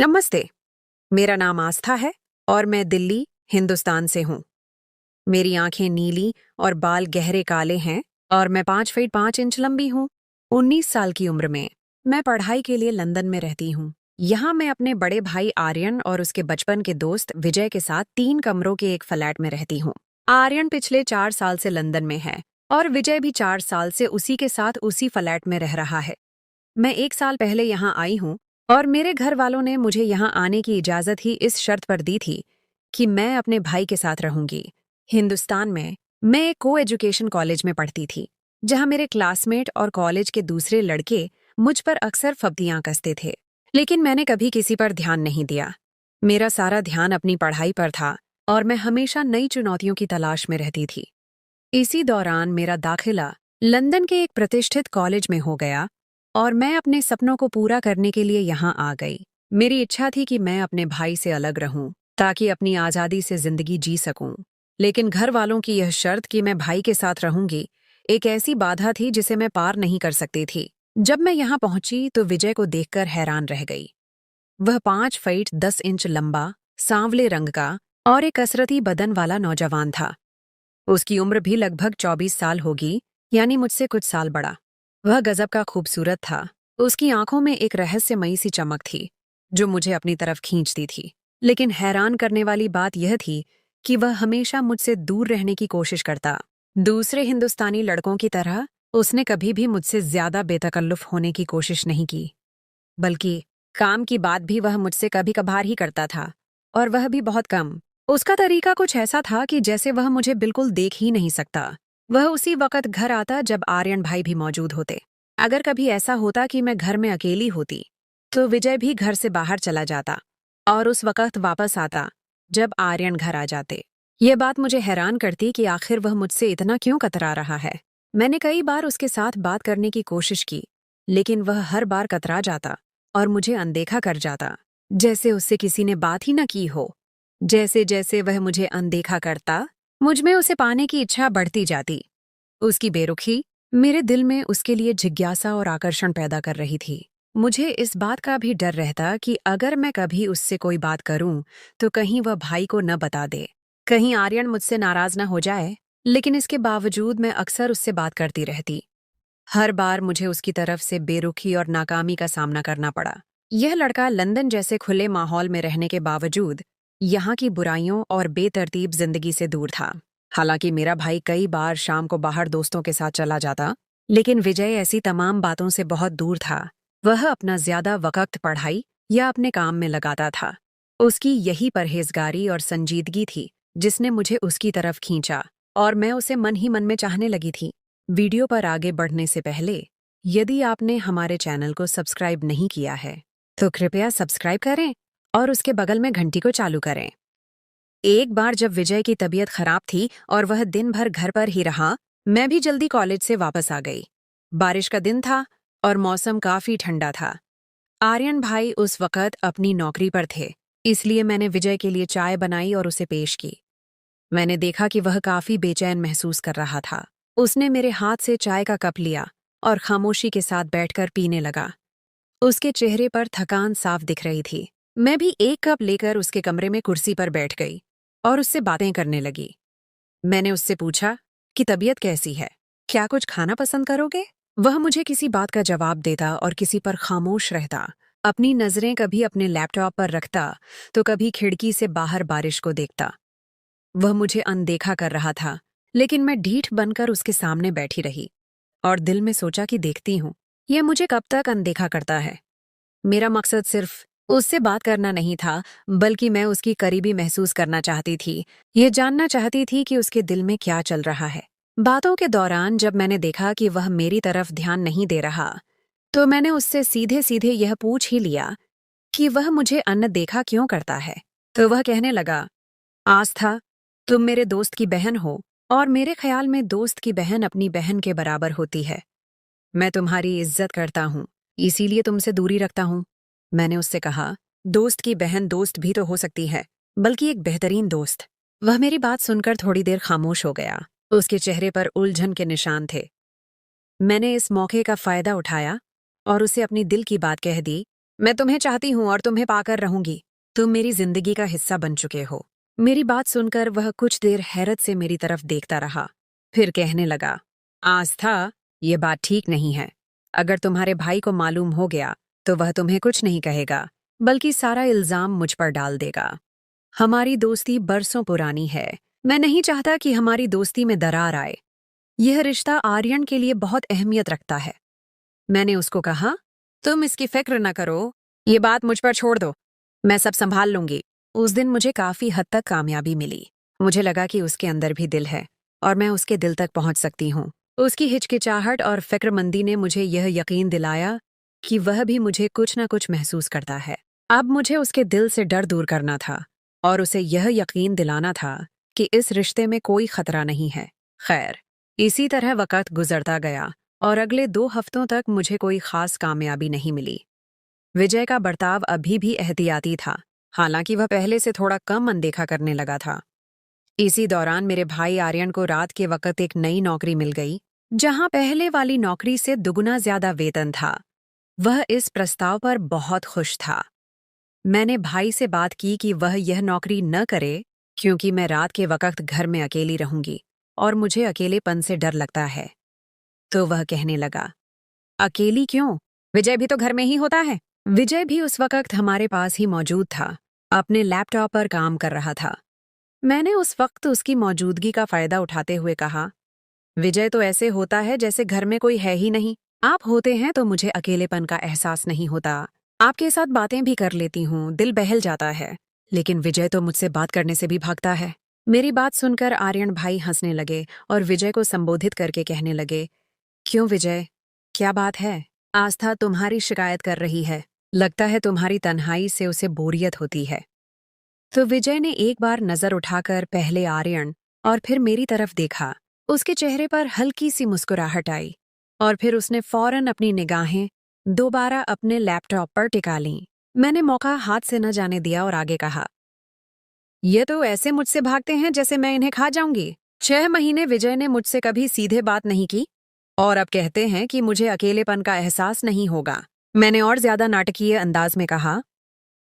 नमस्ते। मेरा नाम आस्था है और मैं दिल्ली, हिंदुस्तान से हूँ। मेरी आंखें नीली और बाल गहरे काले हैं और मैं 5 फीट 5 इंच लंबी हूँ। 19 साल की उम्र में मैं पढ़ाई के लिए लंदन में रहती हूँ। यहाँ मैं अपने बड़े भाई आर्यन और उसके बचपन के दोस्त विजय के साथ 3 कमरों के एक फ्लैट में रहती हूँ। आर्यन पिछले 4 साल से लंदन में है और विजय भी 4 साल से उसी के साथ उसी फ्लैट में रह रहा है। मैं 1 साल पहले यहाँ आई हूँ और मेरे घर वालों ने मुझे यहाँ आने की इजाज़त ही इस शर्त पर दी थी कि मैं अपने भाई के साथ रहूंगी। हिंदुस्तान में मैं एक को एजुकेशन कॉलेज में पढ़ती थी, जहाँ मेरे क्लासमेट और कॉलेज के दूसरे लड़के मुझ पर अक्सर फब्तियां कसते थे, लेकिन मैंने कभी किसी पर ध्यान नहीं दिया। मेरा सारा ध्यान अपनी पढ़ाई पर था और मैं हमेशा नई चुनौतियों की तलाश में रहती थी। इसी दौरान मेरा दाखिला लंदन के एक प्रतिष्ठित कॉलेज में हो गया और मैं अपने सपनों को पूरा करने के लिए यहाँ आ गई। मेरी इच्छा थी कि मैं अपने भाई से अलग रहूं ताकि अपनी आज़ादी से जिंदगी जी सकूं। लेकिन घर वालों की यह शर्त कि मैं भाई के साथ रहूंगी एक ऐसी बाधा थी जिसे मैं पार नहीं कर सकती थी। जब मैं यहाँ पहुंची तो विजय को देखकर हैरान रह गई। वह 5 फीट 10 इंच लंबा, सांवले रंग का और एक कसरती बदन वाला नौजवान था। उसकी उम्र भी लगभग 24 साल होगी, यानी मुझसे कुछ साल बड़ा। वह गजब का खूबसूरत था। उसकी आंखों में एक रहस्यमयी सी चमक थी जो मुझे अपनी तरफ खींचती थी। लेकिन हैरान करने वाली बात यह थी कि वह हमेशा मुझसे दूर रहने की कोशिश करता। दूसरे हिंदुस्तानी लड़कों की तरह उसने कभी भी मुझसे ज्यादा बेतकल्लुफ होने की कोशिश नहीं की, बल्कि काम की बात भी वह मुझसे कभी कभार ही करता था, और वह भी बहुत कम। उसका तरीका कुछ ऐसा था कि जैसे वह मुझे बिल्कुल देख ही नहीं सकता। वह उसी वक्त घर आता जब आर्यन भाई भी मौजूद होते। अगर कभी ऐसा होता कि मैं घर में अकेली होती, तो विजय भी घर से बाहर चला जाता और उस वक्त वापस आता जब आर्यन घर आ जाते। ये बात मुझे हैरान करती कि आखिर वह मुझसे इतना क्यों कतरा रहा है। मैंने कई बार उसके साथ बात करने की कोशिश की, लेकिन वह हर बार कतरा जाता और मुझे अनदेखा कर जाता, जैसे उससे किसी ने बात ही न की हो। जैसे जैसे वह मुझे अनदेखा करता, मुझ में उसे पाने की इच्छा बढ़ती जाती। उसकी बेरुखी मेरे दिल में उसके लिए जिज्ञासा और आकर्षण पैदा कर रही थी। मुझे इस बात का भी डर रहता कि अगर मैं कभी उससे कोई बात करूं, तो कहीं वह भाई को न बता दे, कहीं आर्यन मुझसे नाराज न हो जाए। लेकिन इसके बावजूद मैं अक्सर उससे बात करती रहती। हर बार मुझे उसकी तरफ से बेरुखी और नाकामी का सामना करना पड़ा। यह लड़का लंदन जैसे खुले माहौल में रहने के बावजूद यहाँ की बुराइयों और बेतरतीब जिंदगी से दूर था। हालांकि मेरा भाई कई बार शाम को बाहर दोस्तों के साथ चला जाता, लेकिन विजय ऐसी तमाम बातों से बहुत दूर था। वह अपना ज्यादा वक्त पढ़ाई या अपने काम में लगाता था। उसकी यही परहेजगारी और संजीदगी थी जिसने मुझे उसकी तरफ खींचा, और मैं उसे मन ही मन में चाहने लगी थी। वीडियो पर आगे बढ़ने से पहले, यदि आपने हमारे चैनल को सब्सक्राइब नहीं किया है, तो कृपया सब्सक्राइब करें और उसके बगल में घंटी को चालू करें। एक बार जब विजय की तबीयत खराब थी और वह दिन भर घर पर ही रहा, मैं भी जल्दी कॉलेज से वापस आ गई। बारिश का दिन था और मौसम काफी ठंडा था। आर्यन भाई उस वक्त अपनी नौकरी पर थे, इसलिए मैंने विजय के लिए चाय बनाई और उसे पेश की। मैंने देखा कि वह काफी बेचैन महसूस कर रहा था। उसने मेरे हाथ से चाय का कप लिया और खामोशी के साथ बैठकर पीने लगा। उसके चेहरे पर थकान साफ दिख रही थी। मैं भी एक कप लेकर उसके कमरे में कुर्सी पर बैठ गई और उससे बातें करने लगी। मैंने उससे पूछा कि तबीयत कैसी है, क्या कुछ खाना पसंद करोगे? वह मुझे किसी बात का जवाब देता और किसी पर खामोश रहता। अपनी नजरें कभी अपने लैपटॉप पर रखता तो कभी खिड़की से बाहर बारिश को देखता। वह मुझे अनदेखा कर रहा था, लेकिन मैं ढीठ बनकर उसके सामने बैठी रही और दिल में सोचा कि देखती हूँ, यह मुझे कब तक अनदेखा करता है। मेरा मकसद सिर्फ उससे बात करना नहीं था, बल्कि मैं उसकी करीबी महसूस करना चाहती थी। ये जानना चाहती थी कि उसके दिल में क्या चल रहा है। बातों के दौरान जब मैंने देखा कि वह मेरी तरफ ध्यान नहीं दे रहा, तो मैंने उससे सीधे सीधे यह पूछ ही लिया कि वह मुझे अनदेखा क्यों करता है। तो वह कहने लगा, आस्था, तुम मेरे दोस्त की बहन हो और मेरे ख्याल में दोस्त की बहन अपनी बहन के बराबर होती है। मैं तुम्हारी इज्जत करता हूँ, इसीलिए तुमसे दूरी रखता हूँ। मैंने उससे कहा, दोस्त की बहन दोस्त भी तो हो सकती है, बल्कि एक बेहतरीन दोस्त। वह मेरी बात सुनकर थोड़ी देर खामोश हो गया। उसके चेहरे पर उलझन के निशान थे। मैंने इस मौके का फायदा उठाया और उसे अपनी दिल की बात कह दी। मैं तुम्हें चाहती हूँ और तुम्हें पाकर रहूंगी। तुम मेरी जिंदगी का हिस्सा बन चुके हो। मेरी बात सुनकर वह कुछ देर हैरत से मेरी तरफ देखता रहा, फिर कहने लगा, आस्था, ये बात ठीक नहीं है। अगर तुम्हारे भाई को मालूम हो गया तो वह तुम्हें कुछ नहीं कहेगा, बल्कि सारा इल्जाम मुझ पर डाल देगा। हमारी दोस्ती बरसों पुरानी है। मैं नहीं चाहता कि हमारी दोस्ती में दरार आए। यह रिश्ता आर्यन के लिए बहुत अहमियत रखता है। मैंने उसको कहा, तुम इसकी फिक्र न करो, ये बात मुझ पर छोड़ दो, मैं सब संभाल लूंगी। उस दिन मुझे काफी हद तक कामयाबी मिली। मुझे लगा कि उसके अंदर भी दिल है और मैं उसके दिल तक पहुंच सकती हूँ। उसकी हिचकिचाहट और फिक्रमंदी ने मुझे यह यकीन दिलाया कि वह भी मुझे कुछ न कुछ महसूस करता है। अब मुझे उसके दिल से डर दूर करना था और उसे यह यकीन दिलाना था कि इस रिश्ते में कोई खतरा नहीं है। खैर, इसी तरह वक़्त गुजरता गया और अगले 2 हफ्तों तक मुझे कोई खास कामयाबी नहीं मिली। विजय का बर्ताव अभी भी एहतियाती था, हालांकि वह पहले से थोड़ा कम अनदेखा करने लगा था। इसी दौरान मेरे भाई आर्यन को रात के वक़्त एक नई नौकरी मिल गई, जहां पहले वाली नौकरी से दुगना ज्यादा वेतन था। वह इस प्रस्ताव पर बहुत खुश था। मैंने भाई से बात की कि वह यह नौकरी न करे, क्योंकि मैं रात के वक़्त घर में अकेली रहूंगी और मुझे अकेलेपन से डर लगता है। तो वह कहने लगा, अकेली क्यों? विजय भी तो घर में ही होता है। विजय भी उस वक़्त हमारे पास ही मौजूद था, अपने लैपटॉप पर काम कर रहा था। मैंने उस वक्त उसकी मौजूदगी का फायदा उठाते हुए कहा, विजय तो ऐसे होता है जैसे घर में कोई है ही नहीं। आप होते हैं तो मुझे अकेलेपन का एहसास नहीं होता। आपके साथ बातें भी कर लेती हूँ, दिल बहल जाता है। लेकिन विजय तो मुझसे बात करने से भी भागता है। मेरी बात सुनकर आर्यन भाई हंसने लगे और विजय को संबोधित करके कहने लगे, क्यों विजय, क्या बात है? आस्था तुम्हारी शिकायत कर रही है। लगता है तुम्हारी तन्हाई से उसे बोरियत होती है। तो विजय ने एक बार नजर उठाकर पहले आर्यन और फिर मेरी तरफ देखा। उसके चेहरे पर हल्की सी मुस्कुराहट आई और फिर उसने फौरन अपनी निगाहें दोबारा अपने लैपटॉप पर टिका लीं। मैंने मौका हाथ से न जाने दिया और आगे कहा, ये तो ऐसे मुझसे भागते हैं जैसे मैं इन्हें खा जाऊंगी। 6 महीने विजय ने मुझसे कभी सीधे बात नहीं की और अब कहते हैं कि मुझे अकेलेपन का एहसास नहीं होगा। मैंने और ज्यादा नाटकीय अंदाज में कहा,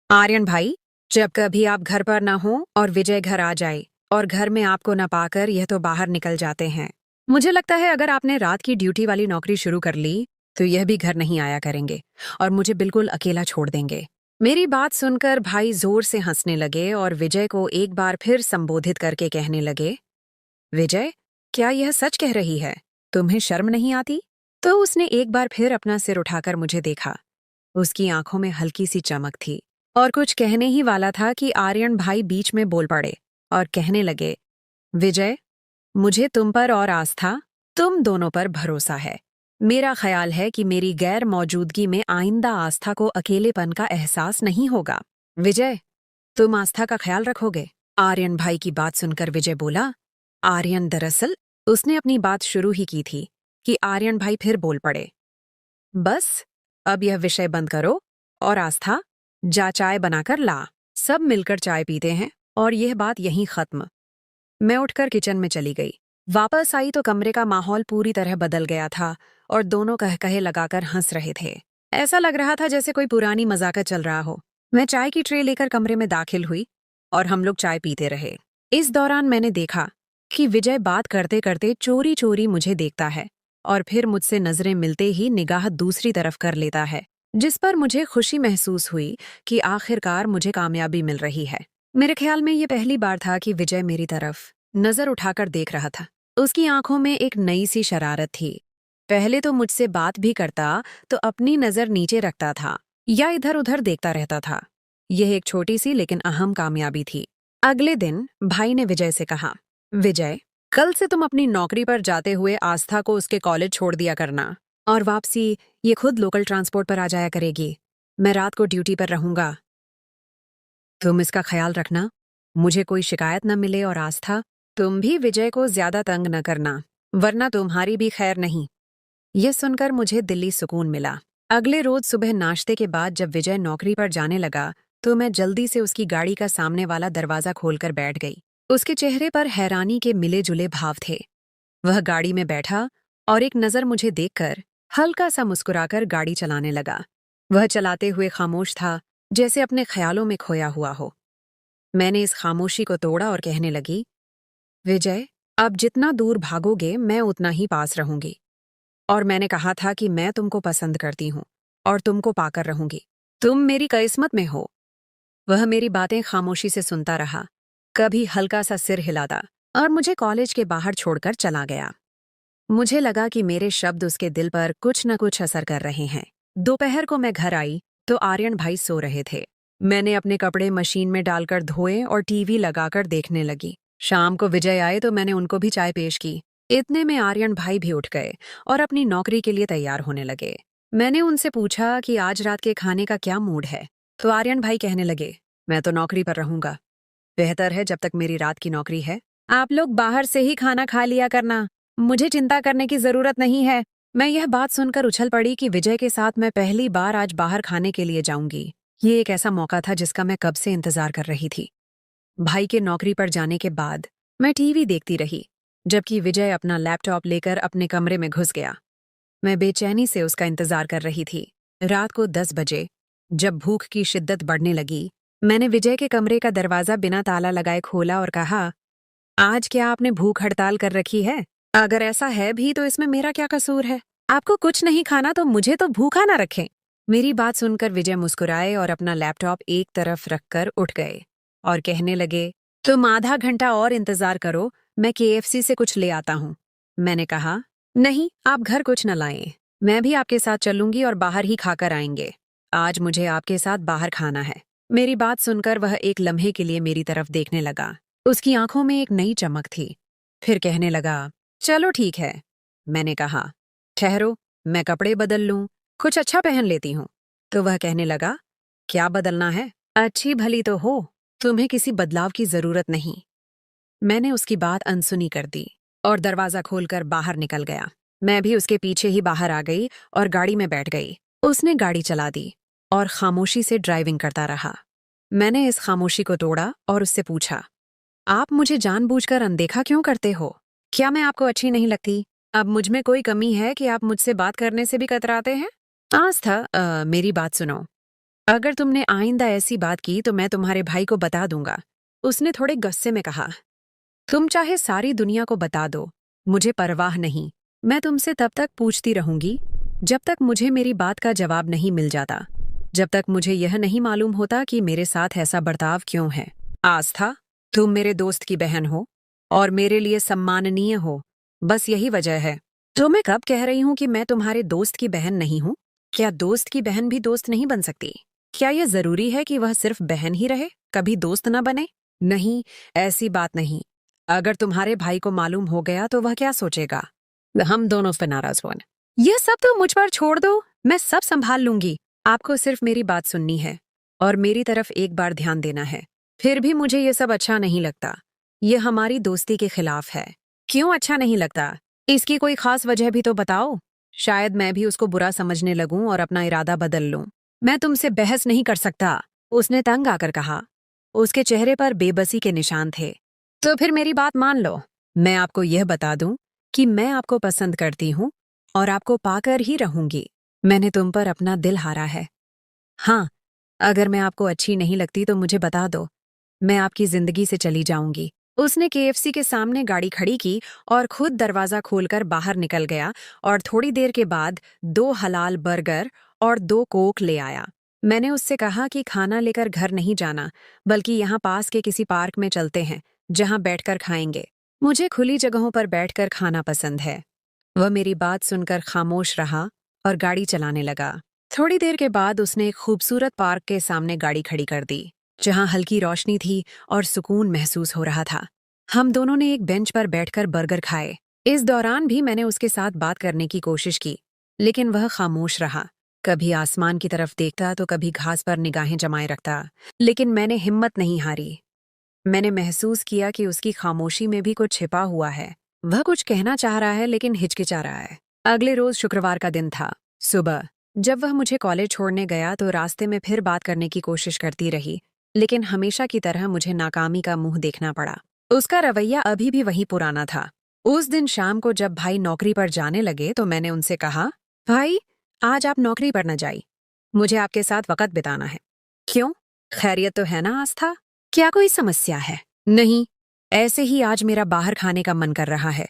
आर्यन भाई, जब कभी आप घर पर ना हो और विजय घर आ जाए और घर में आपको न पाकर यह तो बाहर निकल जाते हैं। मुझे लगता है अगर आपने रात की ड्यूटी वाली नौकरी शुरू कर ली तो यह भी घर नहीं आया करेंगे और मुझे बिल्कुल अकेला छोड़ देंगे। मेरी बात सुनकर भाई जोर से हंसने लगे और विजय को एक बार फिर संबोधित करके कहने लगे, विजय, क्या यह सच कह रही है? तुम्हें शर्म नहीं आती? तो उसने एक बार फिर अपना सिर उठाकर मुझे देखा। उसकी आंखों में हल्की सी चमक थी और कुछ कहने ही वाला था कि आर्यन भाई बीच में बोल पड़े और कहने लगे, विजय, मुझे तुम पर और आस्था, तुम दोनों पर भरोसा है। मेरा ख्याल है कि मेरी गैर मौजूदगी में आइंदा आस्था को अकेलेपन का एहसास नहीं होगा। विजय, तुम आस्था का ख्याल रखोगे? आर्यन भाई की बात सुनकर विजय बोला। आर्यन दरअसल उसने अपनी बात शुरू ही की थी कि आर्यन भाई फिर बोल पड़े, बस अब यह विषय बंद करो और आस्था, जा चाय बनाकर ला। सब मिलकर चाय पीते हैं और यह बात यहीं खत्म। मैं उठकर किचन में चली गई। वापस आई तो कमरे का माहौल पूरी तरह बदल गया था और दोनों कहकहे लगाकर हंस रहे थे। ऐसा लग रहा था जैसे कोई पुरानी मजाक चल रहा हो। मैं चाय की ट्रे लेकर कमरे में दाखिल हुई और हम लोग चाय पीते रहे। इस दौरान मैंने देखा कि विजय बात करते करते चोरी चोरी मुझे देखता है और फिर मुझसे नजरें मिलते ही निगाह दूसरी तरफ कर लेता है, जिस पर मुझे खुशी महसूस हुई कि आखिरकार मुझे कामयाबी मिल रही है। मेरे ख्याल में ये पहली बार था कि विजय मेरी तरफ नजर उठाकर देख रहा था। उसकी आंखों में एक नई सी शरारत थी। पहले तो मुझसे बात भी करता तो अपनी नजर नीचे रखता था या इधर उधर देखता रहता था। यह एक छोटी सी लेकिन अहम कामयाबी थी। अगले दिन भाई ने विजय से कहा, विजय, कल से तुम अपनी नौकरी पर जाते हुए आस्था को उसके कॉलेज छोड़ दिया करना और वापसी ये खुद लोकल ट्रांसपोर्ट पर आ जाया करेगी। मैं रात को ड्यूटी पर रहूंगा। तुम इसका ख्याल रखना, मुझे कोई शिकायत न मिले और आस्था, तुम भी विजय को ज्यादा तंग न करना, वरना तुम्हारी भी खैर नहीं। यह सुनकर मुझे दिली सुकून मिला। अगले रोज सुबह नाश्ते के बाद जब विजय नौकरी पर जाने लगा तो मैं जल्दी से उसकी गाड़ी का सामने वाला दरवाजा खोलकर बैठ गई। उसके चेहरे पर हैरानी के मिले जुले भाव थे। वह गाड़ी में बैठा और एक नजर मुझे देखकर हल्का सा मुस्कुराकर गाड़ी चलाने लगा। वह चलाते हुए खामोश था, जैसे अपने ख्यालों में खोया हुआ हो। मैंने इस खामोशी को तोड़ा और कहने लगी, विजय, अब जितना दूर भागोगे मैं उतना ही पास रहूंगी। और मैंने कहा था कि मैं तुमको पसंद करती हूँ और तुमको पाकर रहूंगी। तुम मेरी किस्मत में हो। वह मेरी बातें खामोशी से सुनता रहा, कभी हल्का सा सिर हिलाता और मुझे कॉलेज के बाहर छोड़कर चला गया। मुझे लगा कि मेरे शब्द उसके दिल पर कुछ न कुछ असर कर रहे हैं। दोपहर को मैं घर आई तो आर्यन भाई सो रहे थे। मैंने अपने कपड़े मशीन में डालकर धोए और टीवी लगाकर देखने लगी। शाम को विजय आए तो मैंने उनको भी चाय पेश की। इतने में आर्यन भाई भी उठ गए और अपनी नौकरी के लिए तैयार होने लगे। मैंने उनसे पूछा कि आज रात के खाने का क्या मूड है, तो आर्यन भाई कहने लगे, मैं तो नौकरी पर रहूंगा। बेहतर है, जब तक मेरी रात की नौकरी है आप लोग बाहर से ही खाना खा लिया करना, मुझे चिंता करने की जरूरत नहीं है। मैं यह बात सुनकर उछल पड़ी कि विजय के साथ मैं पहली बार आज बाहर खाने के लिए जाऊंगी। ये एक ऐसा मौका था जिसका मैं कब से इंतजार कर रही थी। भाई के नौकरी पर जाने के बाद मैं टीवी देखती रही, जबकि विजय अपना लैपटॉप लेकर अपने कमरे में घुस गया। मैं बेचैनी से उसका इंतजार कर रही थी। रात को 10 बजे, जब भूख की शिद्दत बढ़ने लगी, मैंने विजय के कमरे का दरवाजा बिना ताला लगाए खोला और कहा, आज क्या आपने भूख हड़ताल कर रखी है? अगर ऐसा है भी तो इसमें मेरा क्या कसूर है? आपको कुछ नहीं खाना तो मुझे तो भूखा ना रखें। मेरी बात सुनकर विजय मुस्कुराए और अपना लैपटॉप एक तरफ रखकर उठ गए और कहने लगे, तुम आधा घंटा और इंतजार करो, मैं केएफसी से कुछ ले आता हूँ। मैंने कहा, नहीं, आप घर कुछ न लाएं। मैं भी आपके साथ चलूंगी और बाहर ही खाकर आएंगे। आज मुझे आपके साथ बाहर खाना है। मेरी बात सुनकर वह एक लम्हे के लिए मेरी तरफ देखने लगा। उसकी आंखों में एक नई चमक थी। फिर कहने लगा, चलो ठीक है। मैंने कहा, ठहरो, मैं कपड़े बदल लूं, कुछ अच्छा पहन लेती हूँ। तो वह कहने लगा, क्या बदलना है? अच्छी भली तो हो, तुम्हें किसी बदलाव की जरूरत नहीं। मैंने उसकी बात अनसुनी कर दी और दरवाजा खोलकर बाहर निकल गया। मैं भी उसके पीछे ही बाहर आ गई और गाड़ी में बैठ गई। उसने गाड़ी चला दी और खामोशी से ड्राइविंग करता रहा। मैंने इस खामोशी को तोड़ा और उससे पूछा, आप मुझे जानबूझकर अनदेखा क्यों करते हो? क्या मैं आपको अच्छी नहीं लगती? अब मुझ में कोई कमी है कि आप मुझसे बात करने से भी कतराते हैं? आस्था, मेरी बात सुनो। अगर तुमने आइंदा ऐसी बात की तो मैं तुम्हारे भाई को बता दूंगा। उसने थोड़े गुस्से में कहा, तुम चाहे सारी दुनिया को बता दो, मुझे परवाह नहीं। मैं तुमसे तब तक पूछती रहूंगी जब तक मुझे मेरी बात का जवाब नहीं मिल जाता, जब तक मुझे यह नहीं मालूम होता कि मेरे साथ ऐसा बर्ताव क्यों है। आस्था, तुम मेरे दोस्त की बहन हो और मेरे लिए सम्माननीय हो, बस यही वजह है। तो मैं कब कह रही हूं कि मैं तुम्हारे दोस्त की बहन नहीं हूं? क्या दोस्त की बहन भी दोस्त नहीं बन सकती? क्या यह जरूरी है कि वह सिर्फ बहन ही रहे, कभी दोस्त न बने? नहीं, ऐसी बात नहीं। अगर तुम्हारे भाई को मालूम हो गया तो वह क्या सोचेगा? हम दोनों पे नाराज हुए। यह सब तो मुझ पर छोड़ दो, मैं सब संभाल लूंगी। आपको सिर्फ मेरी बात सुननी है और मेरी तरफ एक बार ध्यान देना है। फिर भी मुझे ये सब अच्छा नहीं लगता। ये हमारी दोस्ती के खिलाफ है। क्यों अच्छा नहीं लगता? इसकी कोई खास वजह भी तो बताओ। शायद मैं भी उसको बुरा समझने लगूं और अपना इरादा बदल लूं। मैं तुमसे बहस नहीं कर सकता, उसने तंग आकर कहा। उसके चेहरे पर बेबसी के निशान थे। तो फिर मेरी बात मान लो। मैं आपको यह बता दूं कि मैं आपको पसंद करती हूं और आपको पाकर ही रहूंगी। मैंने तुम पर अपना दिल हारा है। हाँ, अगर मैं आपको अच्छी नहीं लगती तो मुझे बता दो, मैं आपकी जिंदगी से चली जाऊंगी। उसने केएफसी के सामने गाड़ी खड़ी की और खुद दरवाजा खोलकर बाहर निकल गया और थोड़ी देर के बाद 2 हलाल बर्गर और 2 कोक ले आया। मैंने उससे कहा कि खाना लेकर घर नहीं जाना, बल्कि यहाँ पास के किसी पार्क में चलते हैं, जहाँ बैठकर खाएंगे। मुझे खुली जगहों पर बैठकर खाना पसंद है। वह मेरी बात सुनकर खामोश रहा और गाड़ी चलाने लगा। थोड़ी देर के बाद उसने एक खूबसूरत पार्क के सामने गाड़ी खड़ी कर दी, जहां हल्की रोशनी थी और सुकून महसूस हो रहा था। हम दोनों ने एक बेंच पर बैठकर बर्गर खाए। इस दौरान भी मैंने उसके साथ बात करने की कोशिश की, लेकिन वह खामोश रहा। कभी आसमान की तरफ देखता तो कभी घास पर निगाहें जमाए रखता, लेकिन मैंने हिम्मत नहीं हारी। मैंने महसूस किया कि उसकी खामोशी में भी कुछ छिपा हुआ है। वह कुछ कहना चाह रहा है लेकिन हिचकिचा रहा है। अगले रोज शुक्रवार का दिन था। सुबह जब वह मुझे कॉलेज छोड़ने गया तो रास्ते में फिर बात करने की कोशिश करती रही, लेकिन हमेशा की तरह मुझे नाकामी का मुंह देखना पड़ा। उसका रवैया अभी भी वही पुराना था। उस दिन शाम को जब भाई नौकरी पर जाने लगे तो मैंने उनसे कहा, भाई, आज आप नौकरी पर न जाइए। मुझे आपके साथ वक्त बिताना है। क्यों? खैरियत तो है ना आस्था? क्या कोई समस्या है? नहीं, ऐसे ही आज मेरा बाहर खाने का मन कर रहा है।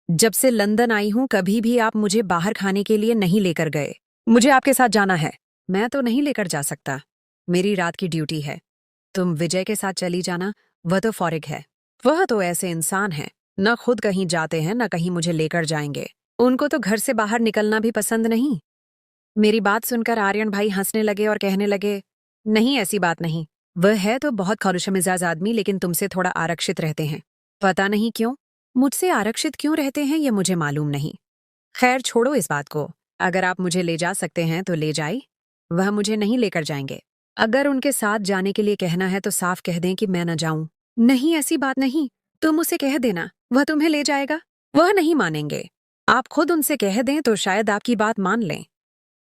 जब से लंदन आई हूं कभी भी आप मुझे बाहर खाने के लिए नहीं लेकर गए। मुझे आपके साथ जाना है। मैं तो नहीं लेकर जा सकता। मेरी रात की ड्यूटी है। तुम विजय के साथ चली जाना, वह तो फौरिग है। वह तो ऐसे इंसान है, न खुद कहीं जाते हैं न कहीं मुझे लेकर जाएंगे। उनको तो घर से बाहर निकलना भी पसंद नहीं। मेरी बात सुनकर आर्यन भाई हंसने लगे और कहने लगे, नहीं ऐसी बात नहीं। वह है तो बहुत खौलशमिजाज आदमी, लेकिन तुमसे थोड़ा आरक्षित रहते हैं। पता नहीं क्यों मुझसे आरक्षित क्यों रहते हैं ये मुझे मालूम नहीं। खैर छोड़ो इस बात को। अगर आप मुझे ले जा सकते हैं तो ले जाइए। वह मुझे नहीं लेकर जाएंगे। अगर उनके साथ जाने के लिए कहना है तो साफ कह दें कि मैं न जाऊं। नहीं ऐसी बात नहीं। तुम उसे कह देना, वह तुम्हें ले जाएगा। वह नहीं मानेंगे। आप खुद उनसे कह दें तो शायद आपकी बात मान लें।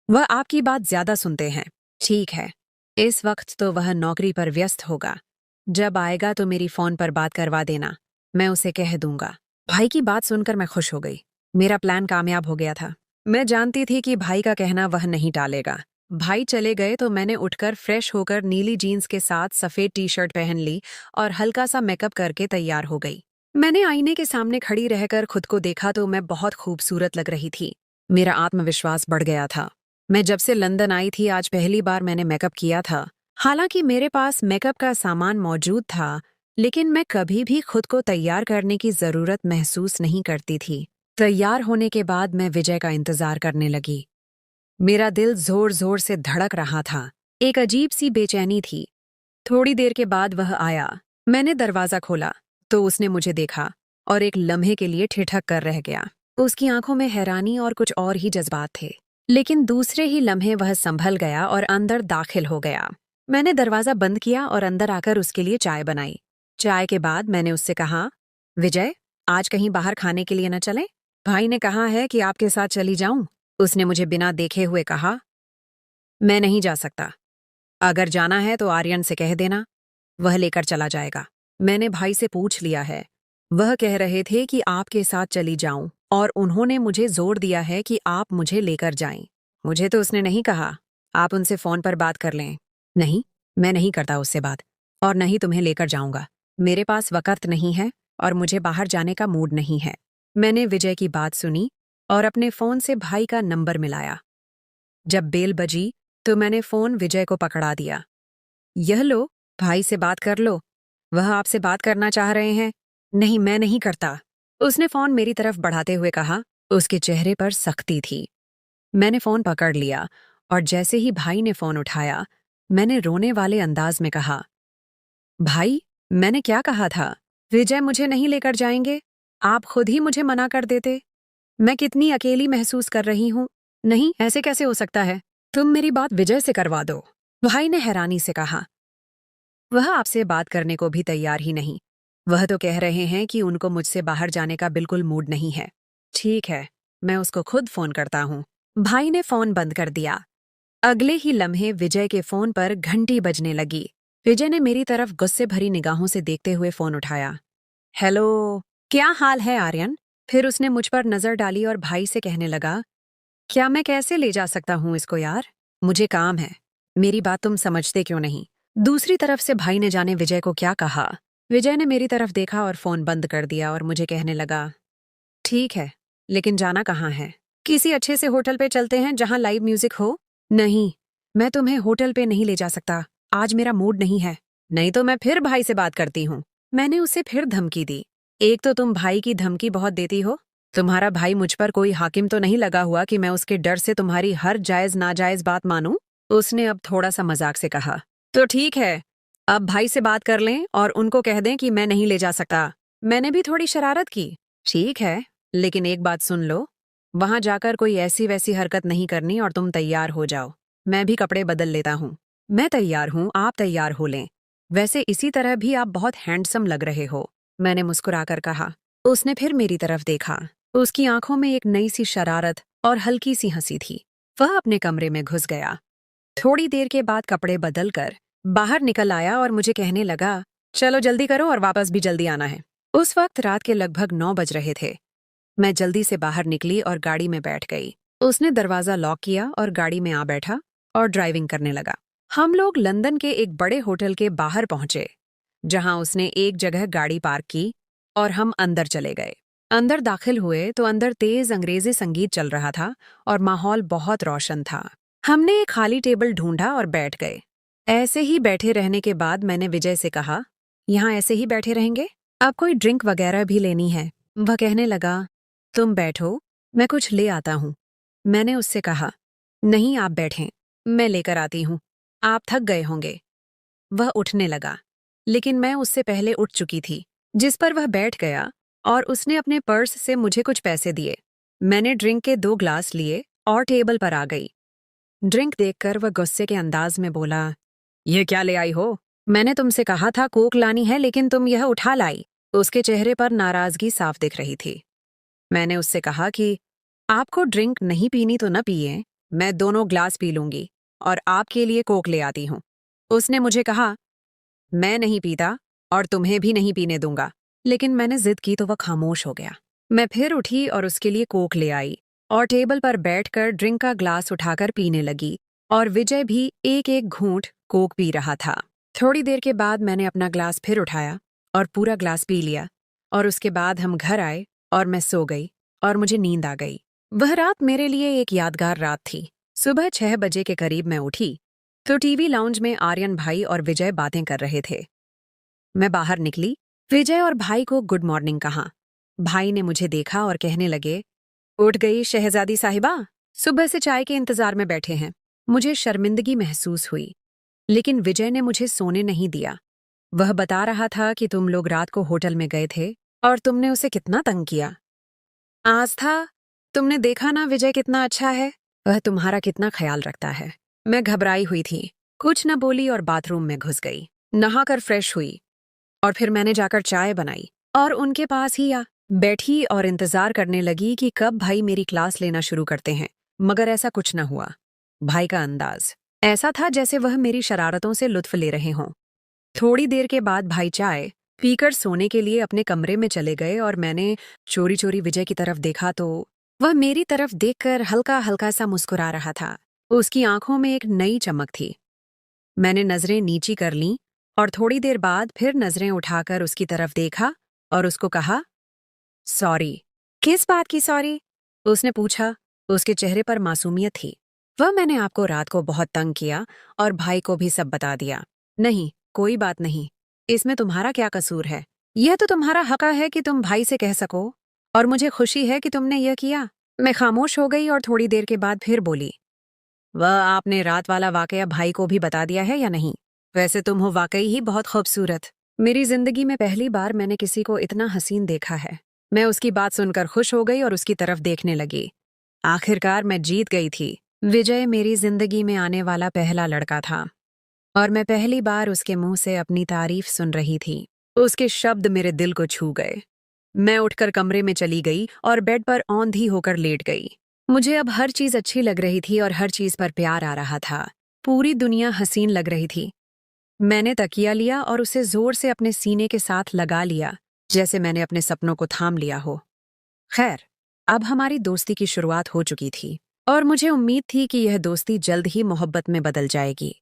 वह आपकी बात ज्यादा सुनते हैं। ठीक है, इस वक्त तो वह नौकरी पर व्यस्त होगा। जब आएगा तो मेरी फोन पर बात करवा देना, मैं उसे कह दूंगा। भाई की बात सुनकर मैं खुश हो गई। मेरा प्लान कामयाब हो गया था। मैं जानती थी कि भाई का कहना वह नहीं टालेगा। भाई चले गए तो मैंने उठकर फ्रेश होकर नीली जीन्स के साथ सफेद टी शर्ट पहन ली और हल्का सा मेकअप करके तैयार हो गई। मैंने आईने के सामने खड़ी रहकर खुद को देखा तो मैं बहुत खूबसूरत लग रही थी। मेरा आत्मविश्वास बढ़ गया था। मैं जब से लंदन आई थी आज पहली बार मैंने मेकअप किया था। हालांकि मेरे पास मेकअप का सामान मौजूद था, लेकिन मैं कभी भी खुद को तैयार करने की जरूरत महसूस नहीं करती थी। तैयार होने के बाद मैं विजय का इंतजार करने लगी। मेरा दिल जोर जोर से धड़क रहा था। एक अजीब सी बेचैनी थी। थोड़ी देर के बाद वह आया। मैंने दरवाजा खोला तो उसने मुझे देखा और एक लम्हे के लिए ठिठक कर रह गया। उसकी आंखों में हैरानी और कुछ और ही जज्बात थे, लेकिन दूसरे ही लम्हे वह संभल गया और अंदर दाखिल हो गया। मैंने दरवाजा बंद किया और अंदर आकर उसके लिए चाय बनाई। चाय के बाद मैंने उससे कहा, विजय, आज कहीं बाहर खाने के लिए न चलें? भाई ने कहा है कि आपके साथ चली जाऊं। उसने मुझे बिना देखे हुए कहा, मैं नहीं जा सकता। अगर जाना है तो आर्यन से कह देना, वह लेकर चला जाएगा। मैंने भाई से पूछ लिया है। वह कह रहे थे कि आपके साथ चली जाऊं और उन्होंने मुझे जोर दिया है कि आप मुझे लेकर जाएं। मुझे तो उसने नहीं कहा। आप उनसे फोन पर बात कर लें। नहीं, मैं नहीं करता उससे बात, और नहीं तुम्हें लेकर जाऊंगा। मेरे पास वक्त नहीं है और मुझे बाहर जाने का मूड नहीं है। मैंने विजय की बात सुनी और अपने फोन से भाई का नंबर मिलाया। जब बेल बजी तो मैंने फोन विजय को पकड़ा दिया। यह लो, भाई से बात कर लो। वह आपसे बात करना चाह रहे हैं। नहीं, मैं नहीं करता। उसने फोन मेरी तरफ बढ़ाते हुए कहा। उसके चेहरे पर सख्ती थी। मैंने फोन पकड़ लिया और जैसे ही भाई ने फोन उठाया, मैंने रोने वाले अंदाज में कहा, भाई, मैंने क्या कहा था? विजय मुझे नहीं लेकर जाएंगे। आप खुद ही मुझे मना कर देते। मैं कितनी अकेली महसूस कर रही हूं। नहीं, ऐसे कैसे हो सकता है? तुम मेरी बात विजय से करवा दो। भाई ने हैरानी से कहा। वह आपसे बात करने को भी तैयार ही नहीं। वह तो कह रहे हैं कि उनको मुझसे बाहर जाने का बिल्कुल मूड नहीं है। ठीक है, मैं उसको खुद फोन करता हूँ। भाई ने फोन बंद कर दिया। अगले ही लम्हे विजय के फोन पर घंटी बजने लगी। विजय ने मेरी तरफ गुस्से भरी निगाहों से देखते हुए फोन उठाया। हेलो, क्या हाल है आर्यन? फिर उसने मुझ पर नजर डाली और भाई से कहने लगा, क्या मैं कैसे ले जा सकता हूँ इसको यार? मुझे काम है। मेरी बात तुम समझते क्यों नहीं? दूसरी तरफ से भाई ने जाने विजय को क्या कहा। विजय ने मेरी तरफ देखा और फोन बंद कर दिया और मुझे कहने लगा, ठीक है, लेकिन जाना कहाँ है? किसी अच्छे से होटल पे चलते हैं जहाँ लाइव म्यूजिक हो। नहीं, मैं तुम्हें होटल पे नहीं ले जा सकता। आज मेरा मूड नहीं है। नहीं तो मैं फिर भाई से बात करती हूँ। मैंने उसे फिर धमकी दी। एक तो तुम भाई की धमकी बहुत देती हो। तुम्हारा भाई मुझ पर कोई हाकिम तो नहीं लगा हुआ कि मैं उसके डर से तुम्हारी हर जायज नाजायज बात मानूं? उसने अब थोड़ा सा मजाक से कहा। तो ठीक है, अब भाई से बात कर लें और उनको कह दें कि मैं नहीं ले जा सकता। मैंने भी थोड़ी शरारत की। ठीक है, लेकिन एक बात सुन लो, वहां जाकर कोई ऐसी वैसी हरकत नहीं करनी और तुम तैयार हो जाओ। मैं भी कपड़े बदल लेता हूँ। मैं तैयार हूँ, आप तैयार हो लें। वैसे इसी तरह भी आप बहुत हैंडसम लग रहे हो, मैंने मुस्कुराकर कहा। उसने फिर मेरी तरफ देखा। उसकी आंखों में एक नई सी शरारत और हल्की सी हंसी थी। वह अपने कमरे में घुस गया। थोड़ी देर के बाद कपड़े बदलकर बाहर निकल आया और मुझे कहने लगा, चलो जल्दी करो और वापस भी जल्दी आना है। उस वक्त रात के लगभग 9 बज रहे थे। मैं जल्दी से बाहर निकली और गाड़ी में बैठ गई। उसने दरवाजा लॉक किया और गाड़ी में आ बैठा और ड्राइविंग करने लगा। हम लोग लंदन के एक बड़े होटल के बाहर पहुंचे, जहां उसने एक जगह गाड़ी पार्क की और हम अंदर चले गए। अंदर दाखिल हुए तो अंदर तेज अंग्रेजी संगीत चल रहा था और माहौल बहुत रोशन था। हमने एक खाली टेबल ढूंढा और बैठ गए। ऐसे ही बैठे रहने के बाद मैंने विजय से कहा, यहाँ ऐसे ही बैठे रहेंगे? अब कोई ड्रिंक वगैरह भी लेनी है? वह कहने लगा, तुम बैठो, मैं कुछ ले आता हूँ। मैंने उससे कहा, नहीं आप बैठें, मैं लेकर आती हूँ, आप थक गए होंगे। वह उठने लगा, लेकिन मैं उससे पहले उठ चुकी थी, जिस पर वह बैठ गया और उसने अपने पर्स से मुझे कुछ पैसे दिए। मैंने ड्रिंक के 2 ग्लास लिए और टेबल पर आ गई। ड्रिंक देखकर वह गुस्से के अंदाज में बोला, ये क्या ले आई हो? मैंने तुमसे कहा था कोक लानी है, लेकिन तुम यह उठा लाई। उसके चेहरे पर नाराजगी साफ दिख रही थी। मैंने उससे कहा कि आपको ड्रिंक नहीं पीनी तो न पिए, मैं दोनों ग्लास पी लूंगी और आपके लिए कोक ले आती हूँ। उसने मुझे कहा, मैं नहीं पीता और तुम्हें भी नहीं पीने दूंगा, लेकिन मैंने जिद की तो वह खामोश हो गया। मैं फिर उठी और उसके लिए कोक ले आई और टेबल पर बैठकर ड्रिंक का ग्लास उठाकर पीने लगी और विजय भी एक एक घूंट कोक पी रहा था। थोड़ी देर के बाद मैंने अपना ग्लास फिर उठाया और पूरा ग्लास पी लिया और उसके बाद हम घर आए और मैं सो गई और मुझे नींद आ गई। वह रात मेरे लिए एक यादगार रात थी। सुबह 6 बजे के करीब मैं उठी तो टीवी लाउंज में आर्यन भाई और विजय बातें कर रहे थे। मैं बाहर निकली, विजय और भाई को गुड मॉर्निंग कहा। भाई ने मुझे देखा और कहने लगे, उठ गई शहजादी साहिबा, सुबह से चाय के इंतजार में बैठे हैं। मुझे शर्मिंदगी महसूस हुई, लेकिन विजय ने मुझे सोने नहीं दिया। वह बता रहा था कि तुम लोग रात को होटल में गए थे और तुमने उसे कितना तंग किया। आस्था, तुमने देखा ना विजय कितना अच्छा है, वह तुम्हारा कितना ख्याल रखता है। मैं घबराई हुई थी, कुछ न बोली और बाथरूम में घुस गई। नहाकर फ्रेश हुई और फिर मैंने जाकर चाय बनाई और उनके पास ही बैठी और इंतजार करने लगी कि कब भाई मेरी क्लास लेना शुरू करते हैं, मगर ऐसा कुछ न हुआ। भाई का अंदाज ऐसा था जैसे वह मेरी शरारतों से लुत्फ ले रहे हों। थोड़ी देर के बाद भाई चाय पीकर सोने के लिए अपने कमरे में चले गए और मैंने चोरी चोरी विजय की तरफ देखा तो वह मेरी तरफ देखकर हल्का हल्का सा मुस्कुरा रहा था। उसकी आंखों में एक नई चमक थी। मैंने नजरें नीची कर लीं और थोड़ी देर बाद फिर नजरें उठाकर उसकी तरफ देखा और उसको कहा, सॉरी। किस बात की सॉरी? उसने पूछा। उसके चेहरे पर मासूमियत थी। वह मैंने आपको रात को बहुत तंग किया और भाई को भी सब बता दिया। नहीं, कोई बात नहीं, इसमें तुम्हारा क्या कसूर है? यह तो तुम्हारा हक है कि तुम भाई से कह सको और मुझे खुशी है कि तुमने यह किया। मैं खामोश हो गई और थोड़ी देर के बाद फिर बोली, वह आपने रात वाला वाकया भाई को भी बता दिया है या नहीं? वैसे तुम हो वाकई ही बहुत खूबसूरत। मेरी जिंदगी में पहली बार मैंने किसी को इतना हसीन देखा है। मैं उसकी बात सुनकर खुश हो गई और उसकी तरफ देखने लगी। आखिरकार मैं जीत गई थी। विजय मेरी जिंदगी में आने वाला पहला लड़का था और मैं पहली बार उसके मुंह से अपनी तारीफ सुन रही थी। उसके शब्द मेरे दिल को छू गए। मैं उठकर कमरे में चली गई और बेड पर औंधी होकर लेट गई। मुझे अब हर चीज अच्छी लग रही थी और हर चीज पर प्यार आ रहा था। पूरी दुनिया हसीन लग रही थी। मैंने तकिया लिया और उसे जोर से अपने सीने के साथ लगा लिया, जैसे मैंने अपने सपनों को थाम लिया हो। खैर, अब हमारी दोस्ती की शुरुआत हो चुकी थी और मुझे उम्मीद थी कि यह दोस्ती जल्द ही मोहब्बत में बदल जाएगी।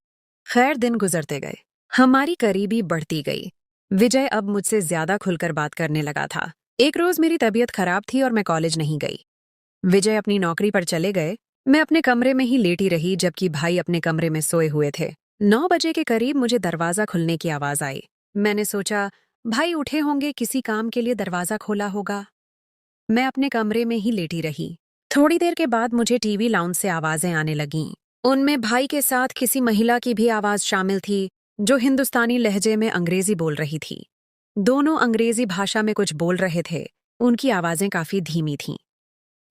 खैर, दिन गुजरते गए, हमारी करीबी बढ़ती गई। विजय अब मुझसे ज्यादा खुलकर बात करने लगा था। एक रोज मेरी तबीयत खराब थी और मैं कॉलेज नहीं गई। विजय अपनी नौकरी पर चले गए। मैं अपने कमरे में ही लेटी रही जबकि भाई अपने कमरे में सोए हुए थे। 9 बजे के करीब मुझे दरवाजा खुलने की आवाज आई। मैंने सोचा भाई उठे होंगे, किसी काम के लिए दरवाजा खोला होगा। मैं अपने कमरे में ही लेटी रही। थोड़ी देर के बाद मुझे टीवी लाउंज से आवाजें आने लगीं। उनमें भाई के साथ किसी महिला की भी आवाज शामिल थी, जो हिंदुस्तानी लहजे में अंग्रेजी बोल रही थी। दोनों अंग्रेजी भाषा में कुछ बोल रहे थे। उनकी आवाजें काफी धीमी थीं।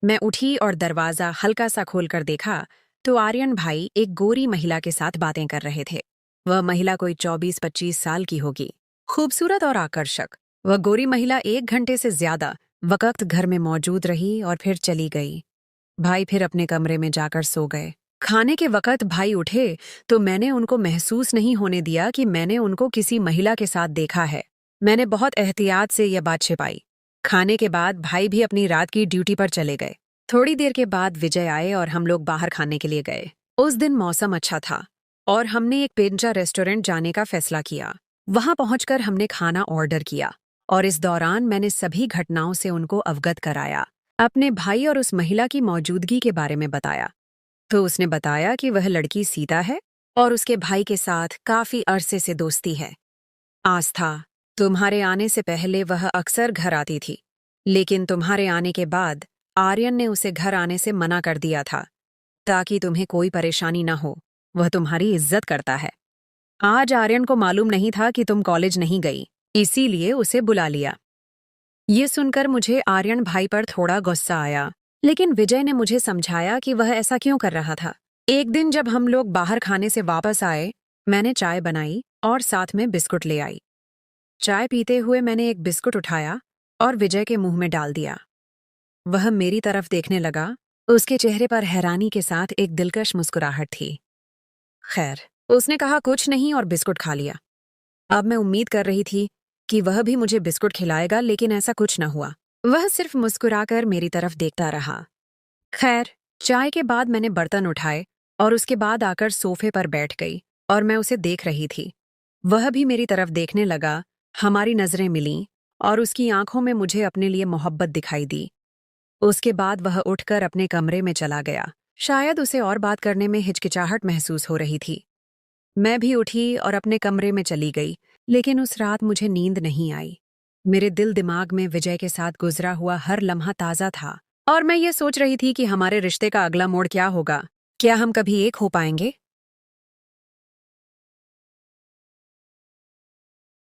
मैं उठी और दरवाजा हल्का सा खोलकर देखा तो आर्यन भाई एक गोरी महिला के साथ बातें कर रहे थे। वह महिला कोई 24-25 साल की होगी, खूबसूरत और आकर्षक। वह गोरी महिला 1 घंटे से ज्यादा वक्त घर में मौजूद रही और फिर चली गई। भाई फिर अपने कमरे में जाकर सो गए। खाने के वक्त भाई उठे तो मैंने उनको महसूस नहीं होने दिया कि मैंने उनको किसी महिला के साथ देखा है। मैंने बहुत एहतियात से यह बात छिपाई। खाने के बाद भाई भी अपनी रात की ड्यूटी पर चले गए। थोड़ी देर के बाद विजय आए और हम लोग बाहर खाने के लिए गए। उस दिन मौसम अच्छा था और हमने एक पिज्जा रेस्टोरेंट जाने का फैसला किया। वहां पहुंचकर हमने खाना ऑर्डर किया और इस दौरान मैंने सभी घटनाओं से उनको अवगत कराया। अपने भाई और उस महिला की मौजूदगी के बारे में बताया तो उसने बताया कि वह लड़की सीता है और उसके भाई के साथ काफी अरसे से दोस्ती है। आस्था, तुम्हारे आने से पहले वह अक्सर घर आती थी, लेकिन तुम्हारे आने के बाद आर्यन ने उसे घर आने से मना कर दिया था ताकि तुम्हें कोई परेशानी ना हो। वह तुम्हारी इज्जत करता है। आज आर्यन को मालूम नहीं था कि तुम कॉलेज नहीं गई, इसीलिए उसे बुला लिया। ये सुनकर मुझे आर्यन भाई पर थोड़ा गुस्सा आया, लेकिन विजय ने मुझे समझाया कि वह ऐसा क्यों कर रहा था। एक दिन जब हम लोग बाहर खाने से वापस आए, मैंने चाय बनाई और साथ में बिस्कुट ले आई। चाय पीते हुए मैंने एक बिस्कुट उठाया और विजय के मुंह में डाल दिया। वह मेरी तरफ देखने लगा। उसके चेहरे पर हैरानी के साथ एक दिलकश मुस्कुराहट थी। खैर, उसने कहा कुछ नहीं और बिस्कुट खा लिया। अब मैं उम्मीद कर रही थी कि वह भी मुझे बिस्कुट खिलाएगा, लेकिन ऐसा कुछ न हुआ। वह सिर्फ मुस्कुराकर मेरी तरफ देखता रहा। खैर, चाय के बाद मैंने बर्तन उठाए और उसके बाद आकर सोफे पर बैठ गई और मैं उसे देख रही थी। वह भी मेरी तरफ देखने लगा। हमारी नजरें मिलीं और उसकी आंखों में मुझे अपने लिए मोहब्बत दिखाई दी। उसके बाद वह उठकर अपने कमरे में चला गया। शायद उसे और बात करने में हिचकिचाहट महसूस हो रही थी। मैं भी उठी और अपने कमरे में चली गई, लेकिन उस रात मुझे नींद नहीं आई। मेरे दिल दिमाग में विजय के साथ गुजरा हुआ हर लम्हा ताज़ा था और मैं ये सोच रही थी कि हमारे रिश्ते का अगला मोड़ क्या होगा। क्या हम कभी एक हो पाएंगे?